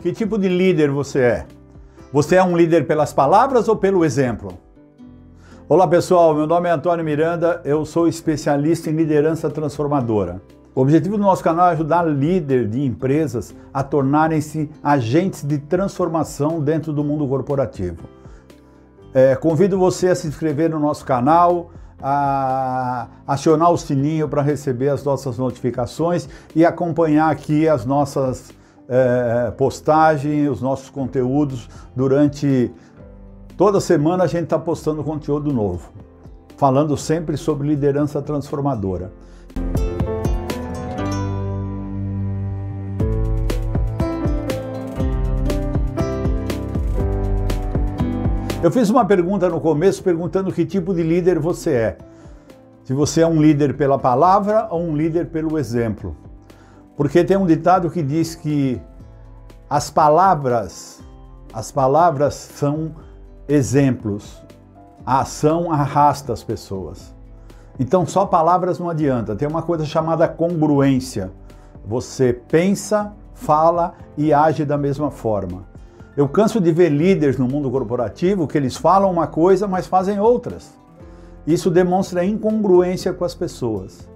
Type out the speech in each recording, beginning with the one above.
Que tipo de líder você é? Você é um líder pelas palavras ou pelo exemplo? Olá pessoal, meu nome é Antônio Miranda, eu sou especialista em liderança transformadora. O objetivo do nosso canal é ajudar líderes de empresas a tornarem-se agentes de transformação dentro do mundo corporativo. Convido você a se inscrever no nosso canal, a acionar o sininho para receber as nossas notificações e acompanhar aqui as nossas postagens, os nossos conteúdos. Durante toda semana a gente está postando conteúdo novo, falando sempre sobre liderança transformadora. Eu fiz uma pergunta no começo, perguntando que tipo de líder você é. Se você é um líder pela palavra ou um líder pelo exemplo. Porque tem um ditado que diz que as palavras são exemplos, a ação arrasta as pessoas. Então só palavras não adianta, tem uma coisa chamada congruência. Você pensa, fala e age da mesma forma. Eu canso de ver líderes no mundo corporativo que eles falam uma coisa, mas fazem outras. Isso demonstra incongruência com as pessoas.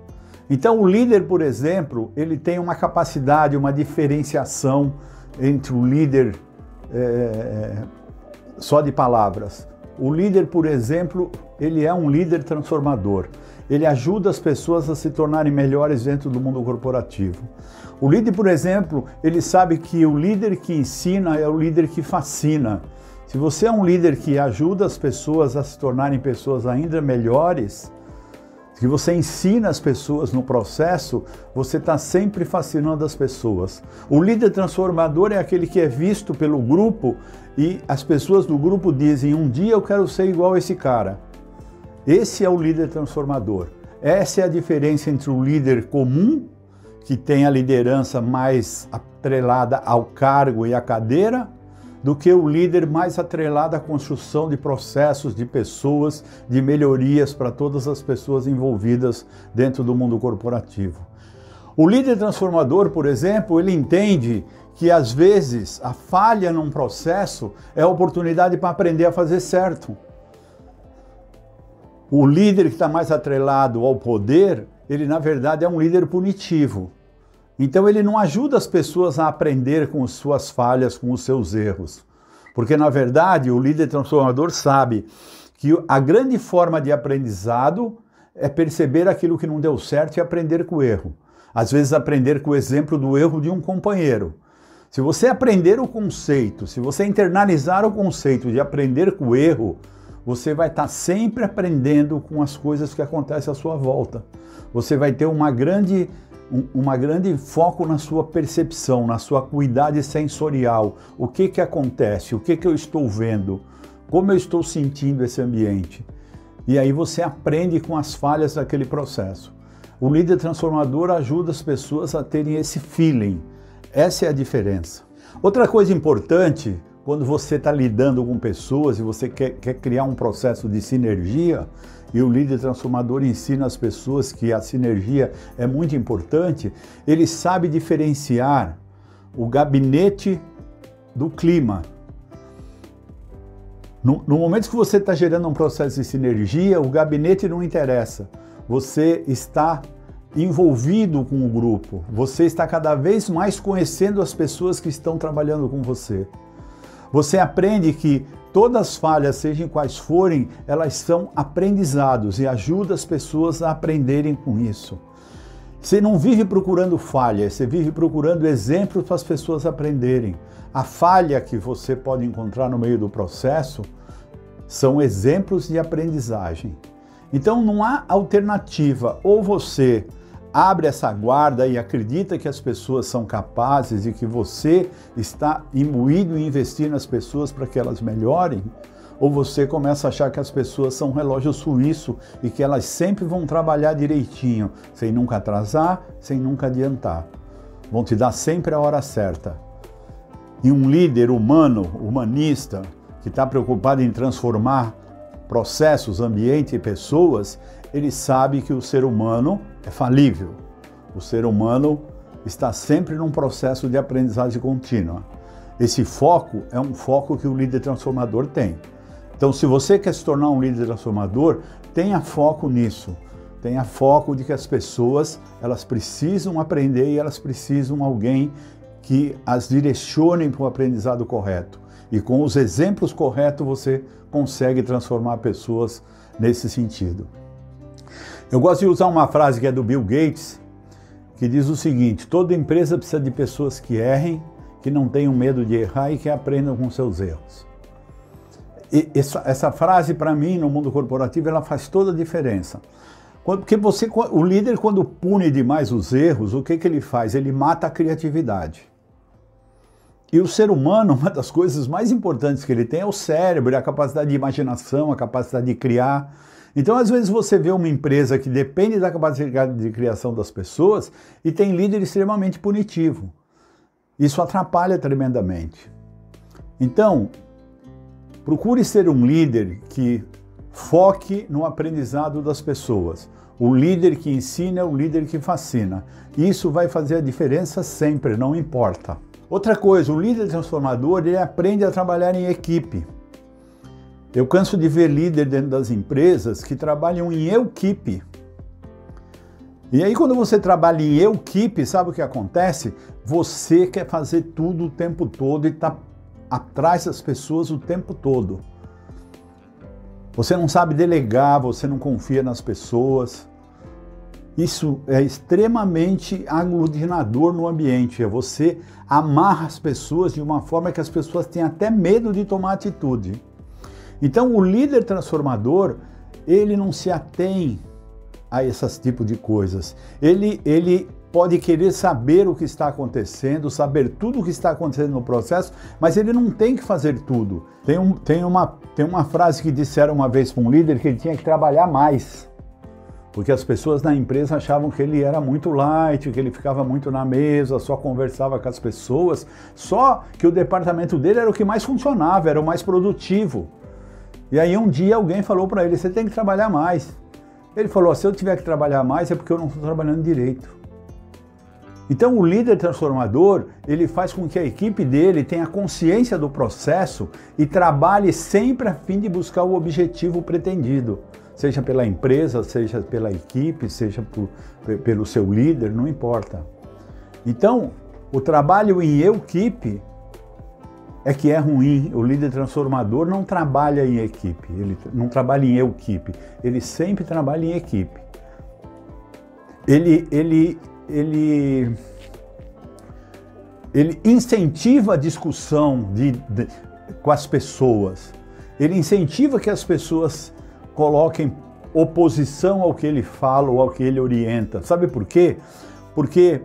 Então o líder, por exemplo, ele tem uma capacidade, uma diferenciação entre o líder só de palavras. O líder, por exemplo, ele é um líder transformador. Ele ajuda as pessoas a se tornarem melhores dentro do mundo corporativo. O líder, por exemplo, ele sabe que o líder que ensina é o líder que fascina. Se você é um líder que ajuda as pessoas a se tornarem pessoas ainda melhores, que você ensina as pessoas no processo, você está sempre fascinando as pessoas. O líder transformador é aquele que é visto pelo grupo e as pessoas do grupo dizem: um dia eu quero ser igual a esse cara. Esse é o líder transformador. Essa é a diferença entre o líder comum, que tem a liderança mais atrelada ao cargo e à cadeira, do que o líder mais atrelado à construção de processos, de pessoas, de melhorias para todas as pessoas envolvidas dentro do mundo corporativo. O líder transformador, por exemplo, ele entende que às vezes a falha num processo é a oportunidade para aprender a fazer certo. O líder que está mais atrelado ao poder, ele na verdade é um líder punitivo. Então ele não ajuda as pessoas a aprender com suas falhas, com os seus erros. Porque na verdade o líder transformador sabe que a grande forma de aprendizado é perceber aquilo que não deu certo e aprender com o erro. Às vezes aprender com o exemplo do erro de um companheiro. Se você aprender o conceito, se você internalizar o conceito de aprender com o erro, você vai estar sempre aprendendo com as coisas que acontecem à sua volta. Você vai ter uma grande foco na sua percepção, na sua acuidade sensorial. O que acontece? O que eu estou vendo? Como eu estou sentindo esse ambiente? E aí você aprende com as falhas daquele processo. O líder transformador ajuda as pessoas a terem esse feeling. Essa é a diferença. Outra coisa importante, quando você está lidando com pessoas e você quer criar um processo de sinergia, e o líder transformador ensina as pessoas que a sinergia é muito importante, ele sabe diferenciar o gabinete do clima. No momento que você está gerando um processo de sinergia, o gabinete não interessa. Você está envolvido com o grupo, você está cada vez mais conhecendo as pessoas que estão trabalhando com você. Você aprende que todas as falhas, sejam quais forem, elas são aprendizados e ajuda as pessoas a aprenderem com isso. Você não vive procurando falhas, você vive procurando exemplos para as pessoas aprenderem. A falha que você pode encontrar no meio do processo são exemplos de aprendizagem. Então não há alternativa, ou você abre essa guarda e acredita que as pessoas são capazes e que você está imbuído em investir nas pessoas para que elas melhorem, ou você começa a achar que as pessoas são um relógio suíço e que elas sempre vão trabalhar direitinho, sem nunca atrasar, sem nunca adiantar. Vão te dar sempre a hora certa. E um líder humano, humanista, que está preocupado em transformar processos, ambiente e pessoas, ele sabe que o ser humano é falível. O ser humano está sempre num processo de aprendizagem contínua. Esse foco é um foco que o líder transformador tem. Então, se você quer se tornar um líder transformador, tenha foco nisso. Tenha foco de que as pessoas, elas precisam aprender e elas precisam de alguém que as direcione para o aprendizado correto. E com os exemplos corretos, você consegue transformar pessoas nesse sentido. Eu gosto de usar uma frase que é do Bill Gates, que diz o seguinte: toda empresa precisa de pessoas que errem, que não tenham medo de errar e que aprendam com seus erros. E essa frase, para mim, no mundo corporativo, ela faz toda a diferença. Porque o líder, quando pune demais os erros, o que ele faz? Ele mata a criatividade. E o ser humano, uma das coisas mais importantes que ele tem é o cérebro, é a capacidade de imaginação, a capacidade de criar. Então, às vezes, você vê uma empresa que depende da capacidade de criação das pessoas e tem líder extremamente punitivo. Isso atrapalha tremendamente. Então, procure ser um líder que foque no aprendizado das pessoas. O líder que ensina é o líder que fascina. Isso vai fazer a diferença sempre, não importa. Outra coisa, o líder transformador, ele aprende a trabalhar em equipe. Eu canso de ver líder dentro das empresas que trabalham em equipe. E aí, quando você trabalha em equipe, sabe o que acontece? Você quer fazer tudo o tempo todo e está atrás das pessoas o tempo todo. Você não sabe delegar, você não confia nas pessoas. Isso é extremamente aglutinador no ambiente. Você amarra as pessoas de uma forma que as pessoas têm até medo de tomar atitude. Então, o líder transformador, ele não se atém a esses tipos de coisas. Ele pode querer saber o que está acontecendo, saber tudo o que está acontecendo no processo, mas ele não tem que fazer tudo. Tem uma frase que disseram uma vez para um líder que ele tinha que trabalhar mais, porque as pessoas na empresa achavam que ele era muito light, que ele ficava muito na mesa, só conversava com as pessoas, só que o departamento dele era o que mais funcionava, era o mais produtivo. E aí um dia alguém falou para ele: você tem que trabalhar mais. Ele falou: se eu tiver que trabalhar mais é porque eu não estou trabalhando direito. Então o líder transformador, ele faz com que a equipe dele tenha consciência do processo e trabalhe sempre a fim de buscar o objetivo pretendido. Seja pela empresa, seja pela equipe, seja pelo seu líder, não importa. Então, o trabalho em equipe é que é ruim. O líder transformador não trabalha em equipe, ele não trabalha em equipe, ele sempre trabalha em equipe. Ele incentiva a discussão com as pessoas, ele incentiva que as pessoas coloquem oposição ao que ele fala ou ao que ele orienta. Sabe por quê? Porque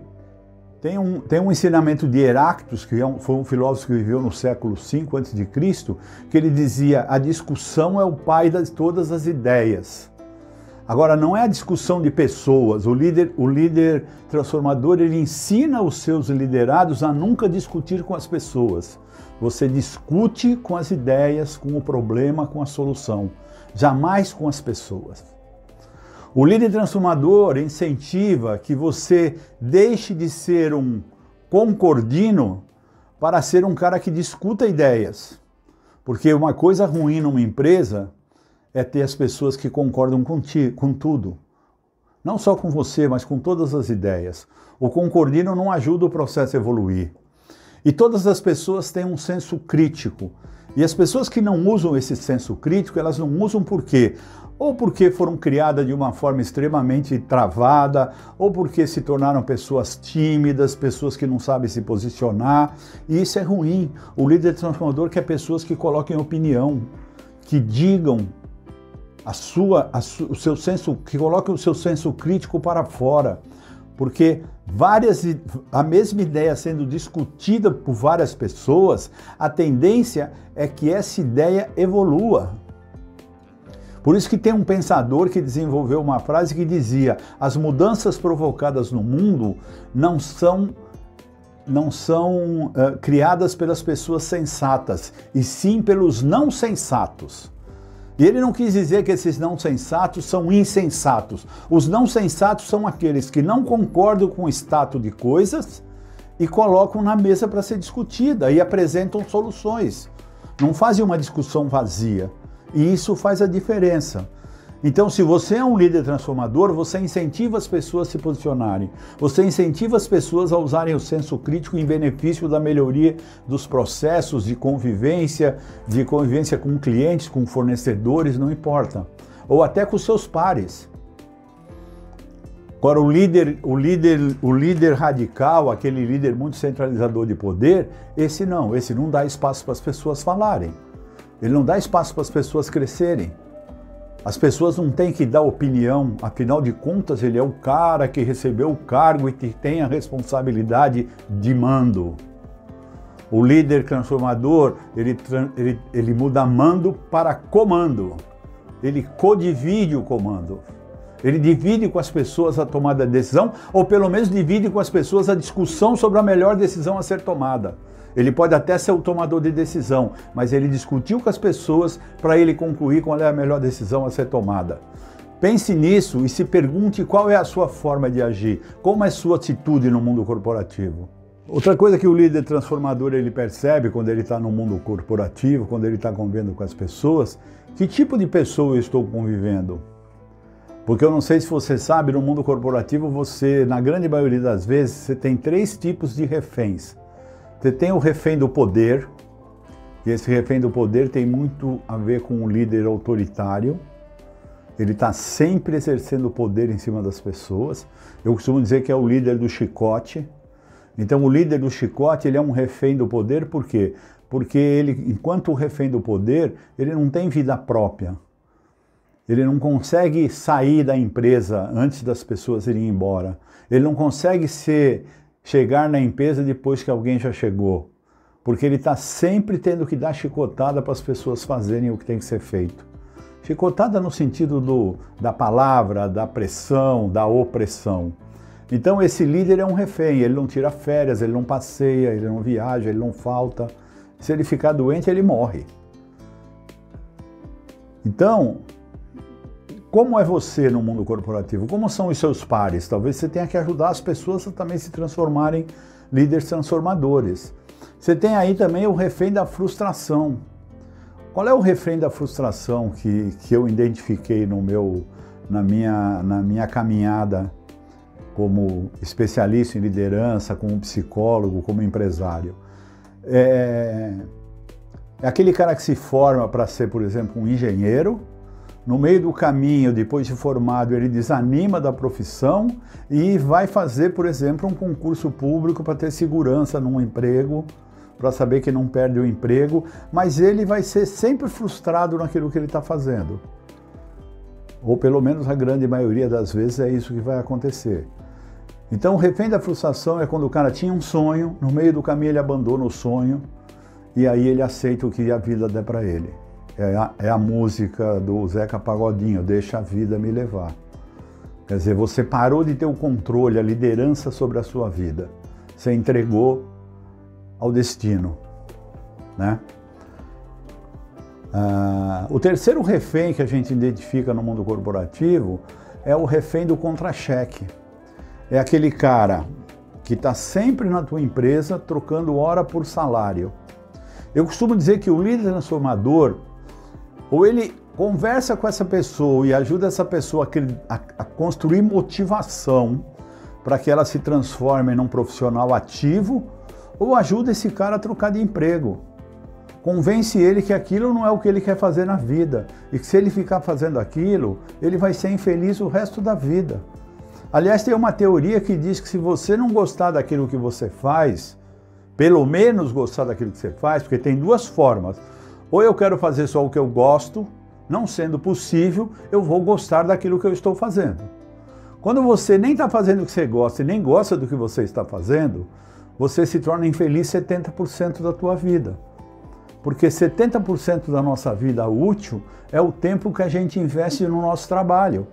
tem um ensinamento de Heráclitos, que foi um filósofo que viveu no século V a.C., que ele dizia: a discussão é o pai de todas as ideias. Agora, não é a discussão de pessoas. O líder transformador, ele ensina os seus liderados a nunca discutir com as pessoas. Você discute com as ideias, com o problema, com a solução, jamais com as pessoas. O líder transformador incentiva que você deixe de ser um concordino para ser um cara que discuta ideias. Porque uma coisa ruim numa empresa é ter as pessoas que concordam com tudo. Não só com você, mas com todas as ideias. O concordino não ajuda o processo a evoluir. E todas as pessoas têm um senso crítico. E as pessoas que não usam esse senso crítico, elas não usam por quê? Ou porque foram criadas de uma forma extremamente travada, ou porque se tornaram pessoas tímidas, pessoas que não sabem se posicionar. E isso é ruim. O líder transformador quer pessoas que coloquem opinião, que digam o seu senso, que coloquem o seu senso crítico para fora. Porque a mesma ideia sendo discutida por várias pessoas, a tendência é que essa ideia evolua. Por isso que tem um pensador que desenvolveu uma frase que dizia: as mudanças provocadas no mundo não são criadas pelas pessoas sensatas, e sim pelos não sensatos. E ele não quis dizer que esses não sensatos são insensatos. Os não sensatos são aqueles que não concordam com o estado de coisas e colocam na mesa para ser discutida e apresentam soluções. Não fazem uma discussão vazia. E isso faz a diferença. Então, se você é um líder transformador, você incentiva as pessoas a se posicionarem. Você incentiva as pessoas a usarem o senso crítico em benefício da melhoria dos processos de convivência com clientes, com fornecedores, não importa. Ou até com seus pares. Agora, o líder radical, aquele líder muito centralizador de poder, esse não dá espaço para as pessoas falarem. Ele não dá espaço para as pessoas crescerem. As pessoas não têm que dar opinião, afinal de contas ele é o cara que recebeu o cargo e que tem a responsabilidade de mando. O líder transformador, ele muda mando para comando. Ele codivide o comando. Ele divide com as pessoas a tomada de decisão, ou pelo menos divide com as pessoas a discussão sobre a melhor decisão a ser tomada. Ele pode até ser o tomador de decisão, mas ele discutiu com as pessoas para ele concluir qual é a melhor decisão a ser tomada. Pense nisso e se pergunte qual é a sua forma de agir, como é a sua atitude no mundo corporativo. Outra coisa que o líder transformador ele percebe quando ele está no mundo corporativo, quando ele está convivendo com as pessoas, que tipo de pessoa eu estou convivendo? Porque eu não sei se você sabe, no mundo corporativo você, na grande maioria das vezes, você tem 3 tipos de reféns. Você tem o refém do poder, e esse refém do poder tem muito a ver com um líder autoritário. Ele está sempre exercendo poder em cima das pessoas. Eu costumo dizer que é o líder do chicote. Então o líder do chicote, ele é um refém do poder, por quê? Porque ele, enquanto refém do poder, ele não tem vida própria. Ele não consegue sair da empresa antes das pessoas irem embora. Ele não consegue chegar na empresa depois que alguém já chegou. Porque ele está sempre tendo que dar chicotada para as pessoas fazerem o que tem que ser feito. Chicotada no sentido da palavra, da pressão, da opressão. Então esse líder é um refém, ele não tira férias, ele não passeia, ele não viaja, ele não falta. Se ele ficar doente, ele morre. Então, como é você no mundo corporativo? Como são os seus pares? Talvez você tenha que ajudar as pessoas a também se transformarem em líderes transformadores. Você tem aí também o refém da frustração. Qual é o refém da frustração que eu identifiquei na minha caminhada como especialista em liderança, como psicólogo, como empresário? É aquele cara que se forma para ser, por exemplo, um engenheiro. No meio do caminho, depois de formado, ele desanima da profissão e vai fazer, por exemplo, um concurso público para ter segurança num emprego, para saber que não perde o emprego, mas ele vai ser sempre frustrado naquilo que ele está fazendo. Ou pelo menos a grande maioria das vezes é isso que vai acontecer. Então o refém da frustração é quando o cara tinha um sonho, no meio do caminho ele abandona o sonho e aí ele aceita o que a vida der para ele. É a música do Zeca Pagodinho, deixa a vida me levar. Quer dizer, você parou de ter o controle, a liderança sobre a sua vida. Você entregou ao destino, né? O terceiro refém que a gente identifica no mundo corporativo é o refém do contra-cheque. É aquele cara que está sempre na tua empresa trocando hora por salário. Eu costumo dizer que o líder transformador, ou ele conversa com essa pessoa e ajuda essa pessoa a construir motivação para que ela se transforme num profissional ativo, ou ajuda esse cara a trocar de emprego. Convence ele que aquilo não é o que ele quer fazer na vida e que se ele ficar fazendo aquilo, ele vai ser infeliz o resto da vida. Aliás, tem uma teoria que diz que se você não gostar daquilo que você faz, pelo menos gostar daquilo que você faz, porque tem 2 formas. Ou eu quero fazer só o que eu gosto, não sendo possível, eu vou gostar daquilo que eu estou fazendo. Quando você nem está fazendo o que você gosta e nem gosta do que você está fazendo, você se torna infeliz 70% da tua vida. Porque 70% da nossa vida útil é o tempo que a gente investe no nosso trabalho.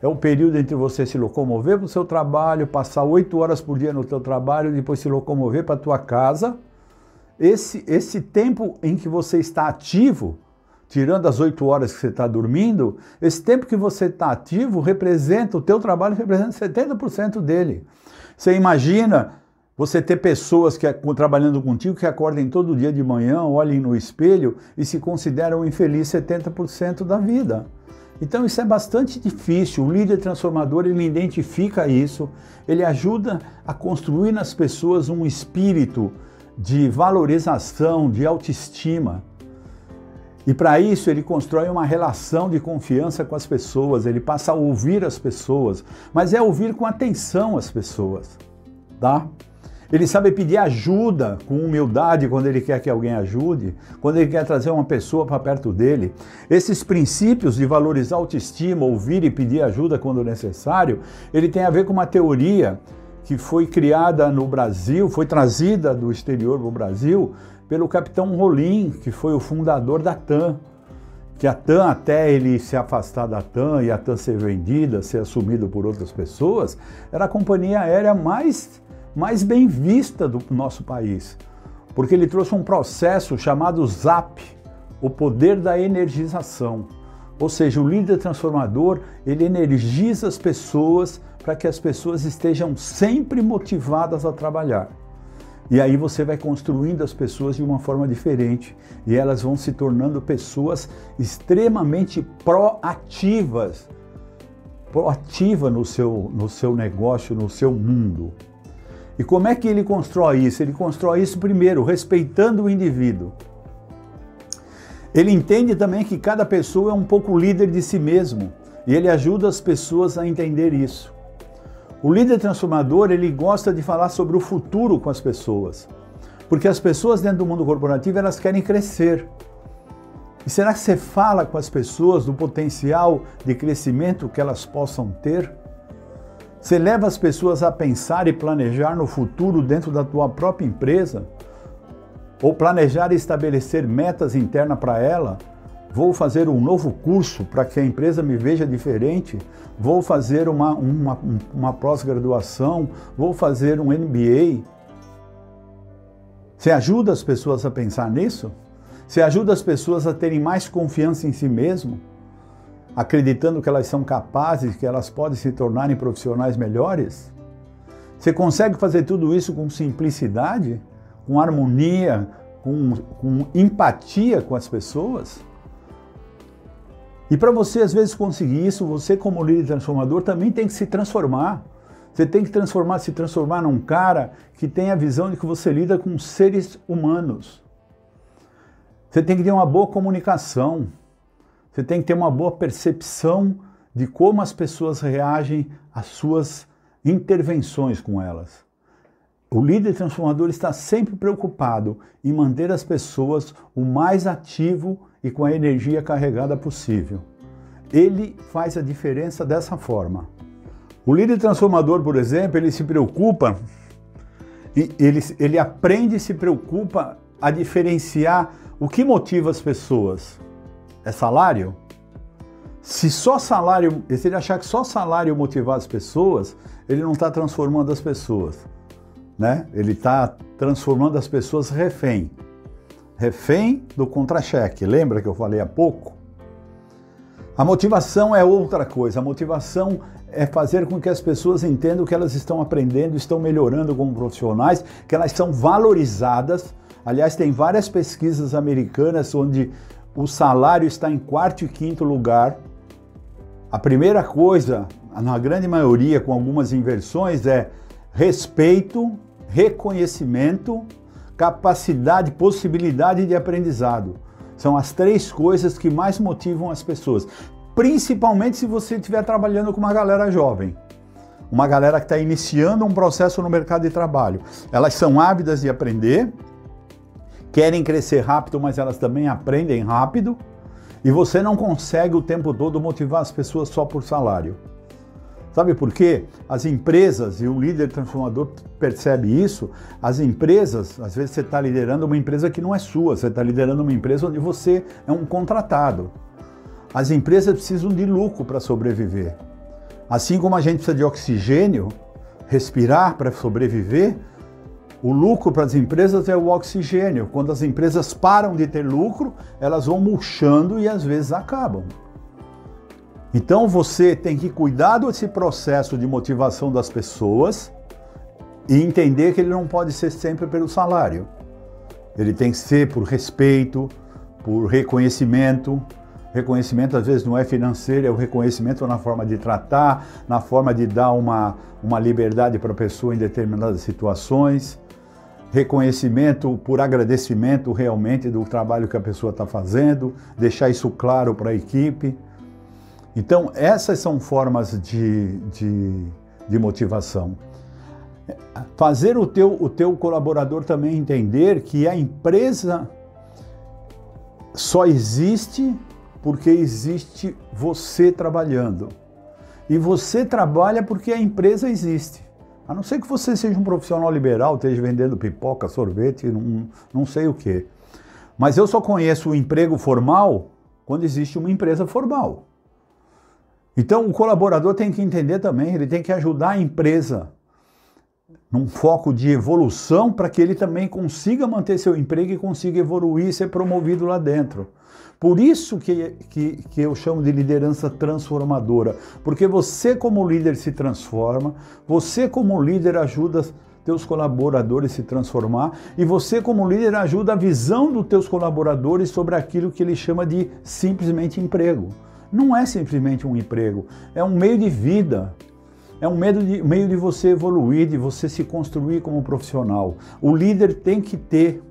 É o período entre você se locomover para o seu trabalho, passar 8 horas por dia no teu trabalho, depois se locomover para a tua casa. Esse tempo em que você está ativo, tirando as 8 horas que você está dormindo, esse tempo que você está ativo representa, o teu trabalho representa 70% dele. Você imagina Você ter pessoas que trabalhando contigo que acordem todo dia de manhã, olhem no espelho e se consideram infeliz 70% da vida. Então isso é bastante difícil. O líder transformador, ele identifica isso, ele ajuda a construir nas pessoas um espírito de valorização, de autoestima. E para isso ele constrói uma relação de confiança com as pessoas, ele passa a ouvir as pessoas, mas é ouvir com atenção as pessoas, tá? Ele sabe pedir ajuda com humildade quando ele quer que alguém ajude, quando ele quer trazer uma pessoa para perto dele. Esses princípios de valorizar a autoestima, ouvir e pedir ajuda quando necessário, ele tem a ver com uma teoria que foi criada no Brasil, foi trazida do exterior para o Brasil, pelo capitão Rolim, que foi o fundador da TAM. Que a TAM, até ele se afastar da TAM e a TAM ser vendida, ser assumido por outras pessoas, era a companhia aérea mais bem vista do nosso país, porque ele trouxe um processo chamado ZAP, o poder da energização. Ou seja, o líder transformador, ele energiza as pessoas para que as pessoas estejam sempre motivadas a trabalhar. E aí você vai construindo as pessoas de uma forma diferente e elas vão se tornando pessoas extremamente proativas no seu negócio, no seu mundo. E como é que ele constrói isso? Ele constrói isso primeiro, respeitando o indivíduo. Ele entende também que cada pessoa é um pouco líder de si mesmo e ele ajuda as pessoas a entender isso. O líder transformador, ele gosta de falar sobre o futuro com as pessoas, porque as pessoas dentro do mundo corporativo, elas querem crescer. E será que você fala com as pessoas do potencial de crescimento que elas possam ter? Você leva as pessoas a pensar e planejar no futuro dentro da tua própria empresa? Ou planejar e estabelecer metas internas para ela? Vou fazer um novo curso para que a empresa me veja diferente? Vou fazer uma pós-graduação? Vou fazer um MBA? Você ajuda as pessoas a pensar nisso? Você ajuda as pessoas a terem mais confiança em si mesmo? Acreditando que elas são capazes, que elas podem se tornarem profissionais melhores? Você consegue fazer tudo isso com simplicidade, com harmonia, com empatia com as pessoas? E para você, às vezes, conseguir isso, você como líder transformador também tem que se transformar. Você tem que se transformar num cara que tem a visão de que você lida com seres humanos. Você tem que ter uma boa comunicação. Você tem que ter uma boa percepção de como as pessoas reagem às suas intervenções com elas. O líder transformador está sempre preocupado em manter as pessoas o mais ativo e com a energia carregada possível. Ele faz a diferença dessa forma. O líder transformador, por exemplo, ele se preocupa, ele aprende e se preocupa a diferenciar o que motiva as pessoas. É salário? Se ele achar que só salário motivar as pessoas, ele não está transformando as pessoas, né? Ele está transformando as pessoas refém do contra-cheque. Lembra que eu falei há pouco? A motivação é outra coisa. A motivação é fazer com que as pessoas entendam que elas estão aprendendo, estão melhorando como profissionais, que elas são valorizadas. Aliás, tem várias pesquisas americanas onde o salário está em 4º e 5º lugar. A primeira coisa, na grande maioria, com algumas inversões, é respeito, reconhecimento, capacidade, possibilidade de aprendizado. São as 3 coisas que mais motivam as pessoas. Principalmente se você estiver trabalhando com uma galera jovem. Uma galera que está iniciando um processo no mercado de trabalho. Elas são ávidas de aprender, querem crescer rápido, mas elas também aprendem rápido, e você não consegue o tempo todo motivar as pessoas só por salário. Sabe por quê? As empresas, e o líder transformador percebe isso, as empresas, às vezes você está liderando uma empresa que não é sua, você está liderando uma empresa onde você é um contratado. As empresas precisam de lucro para sobreviver. Assim como a gente precisa de oxigênio, respirar para sobreviver, o lucro para as empresas é o oxigênio. Quando as empresas param de ter lucro, elas vão murchando e às vezes acabam. Então você tem que cuidar desse processo de motivação das pessoas, E entender que ele não pode ser sempre pelo salário. Ele tem que ser por respeito, por reconhecimento. Reconhecimento às vezes não é financeiro, é o reconhecimento na forma de tratar, na forma de dar uma liberdade para a pessoa em determinadas situações. Reconhecimento por agradecimento realmente do trabalho que a pessoa está fazendo, deixar isso claro para a equipe. Então, essas são formas de motivação. Fazer o teu colaborador também entender que a empresa só existe porque existe você trabalhando. E você trabalha porque a empresa existe. A não ser que você seja um profissional liberal, esteja vendendo pipoca, sorvete, não sei o quê. Mas eu só conheço o emprego formal quando existe uma empresa formal. Então o colaborador tem que entender também, ele tem que ajudar a empresa num foco de evolução para que ele também consiga manter seu emprego e consiga evoluir e ser promovido lá dentro. Por isso que eu chamo de liderança transformadora, porque você como líder se transforma, você como líder ajuda teus colaboradores a se transformar e você como líder ajuda a visão dos teus colaboradores sobre aquilo que ele chama de simplesmente emprego. Não é simplesmente um emprego, é um meio de vida. É um meio de você evoluir, de você se construir como profissional. O líder tem que ter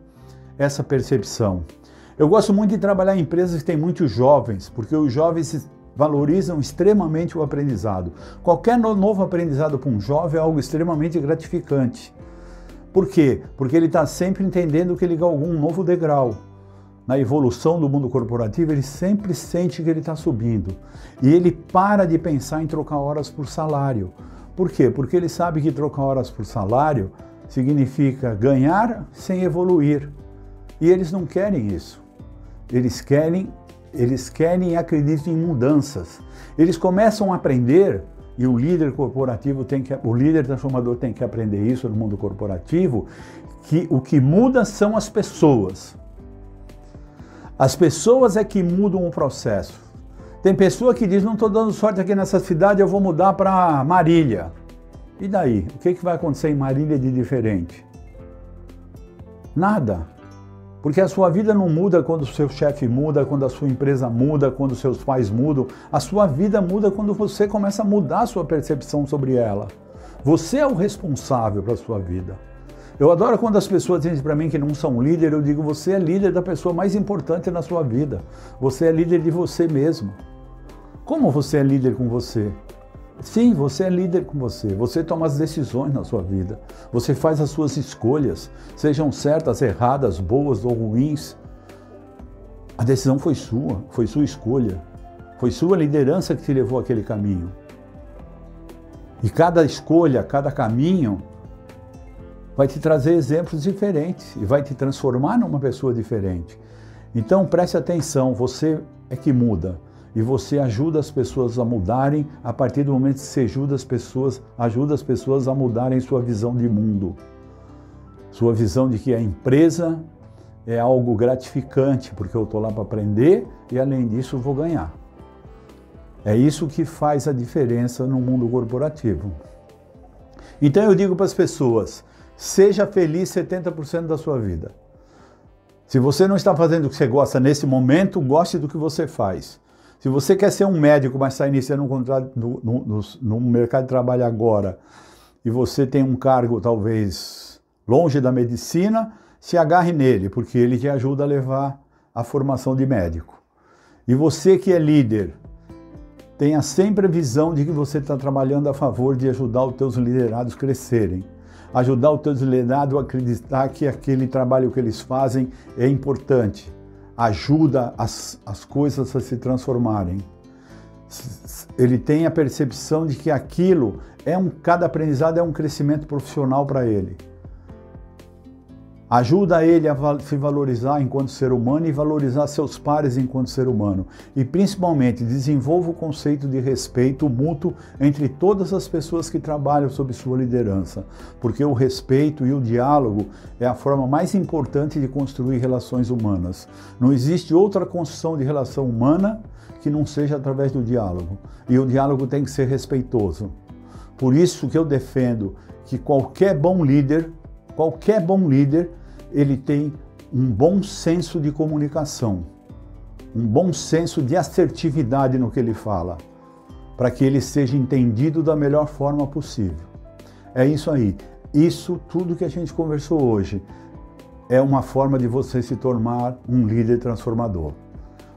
essa percepção. Eu gosto muito de trabalhar em empresas que têm muitos jovens, porque os jovens valorizam extremamente o aprendizado. Qualquer novo aprendizado para um jovem é algo extremamente gratificante. Por quê? Porque ele está sempre entendendo que ele galgou um novo degrau. Na evolução do mundo corporativo, ele sempre sente que ele está subindo. E ele para de pensar em trocar horas por salário. Por quê? Porque ele sabe que trocar horas por salário significa ganhar sem evoluir. E eles não querem isso. Eles querem e acreditam em mudanças. Eles começam a aprender, e o líder corporativo o líder transformador tem que aprender isso no mundo corporativo, que o que muda são as pessoas. As pessoas é que mudam o processo. Tem pessoa que diz, não estou dando sorte aqui nessa cidade, eu vou mudar para Marília. E daí? O que vai acontecer em Marília de diferente? Nada. Porque a sua vida não muda quando o seu chefe muda, quando a sua empresa muda, quando os seus pais mudam. A sua vida muda quando você começa a mudar a sua percepção sobre ela. Você é o responsável pela sua vida. Eu adoro quando as pessoas dizem para mim que não são líder, eu digo, você é líder da pessoa mais importante na sua vida. Você é líder de você mesmo. Como você é líder com você? Sim, você é líder com você. Você toma as decisões na sua vida. Você faz as suas escolhas, sejam certas, erradas, boas ou ruins. A decisão foi sua escolha. Foi sua liderança que te levou àquele caminho. E cada escolha, cada caminho vai te trazer exemplos diferentes e vai te transformar numa pessoa diferente. Então preste atenção, você é que muda. E você ajuda as pessoas a mudarem a partir do momento que você ajuda as pessoas a mudarem sua visão de mundo. Sua visão de que a empresa é algo gratificante, porque eu estou lá para aprender e além disso vou ganhar. É isso que faz a diferença no mundo corporativo. Então eu digo para as pessoas, seja feliz 70% da sua vida. Se você não está fazendo o que você gosta nesse momento, goste do que você faz. Se você quer ser um médico, mas está iniciando um contrato no mercado de trabalho agora, e você tem um cargo talvez longe da medicina, se agarre nele, porque ele te ajuda a levar a formação de médico. E você que é líder, tenha sempre a visão de que você está trabalhando a favor de ajudar os teus liderados a crescerem. Ajudar os teus liderados a acreditar que aquele trabalho que eles fazem é importante. Ajuda as coisas a se transformarem. Ele tem a percepção de que aquilo cada aprendizado é um crescimento profissional para ele. Ajuda ele a se valorizar enquanto ser humano e valorizar seus pares enquanto ser humano. E principalmente desenvolva o conceito de respeito mútuo entre todas as pessoas que trabalham sob sua liderança. Porque o respeito e o diálogo é a forma mais importante de construir relações humanas. Não existe outra construção de relação humana que não seja através do diálogo. E o diálogo tem que ser respeitoso. Por isso que eu defendo que qualquer bom líder, ele tem um bom senso de comunicação, um bom senso de assertividade no que ele fala, para que ele seja entendido da melhor forma possível. É isso aí. Isso tudo que a gente conversou hoje é uma forma de você se tornar um líder transformador.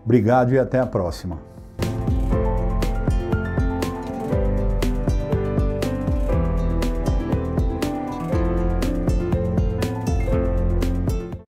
Obrigado e até a próxima.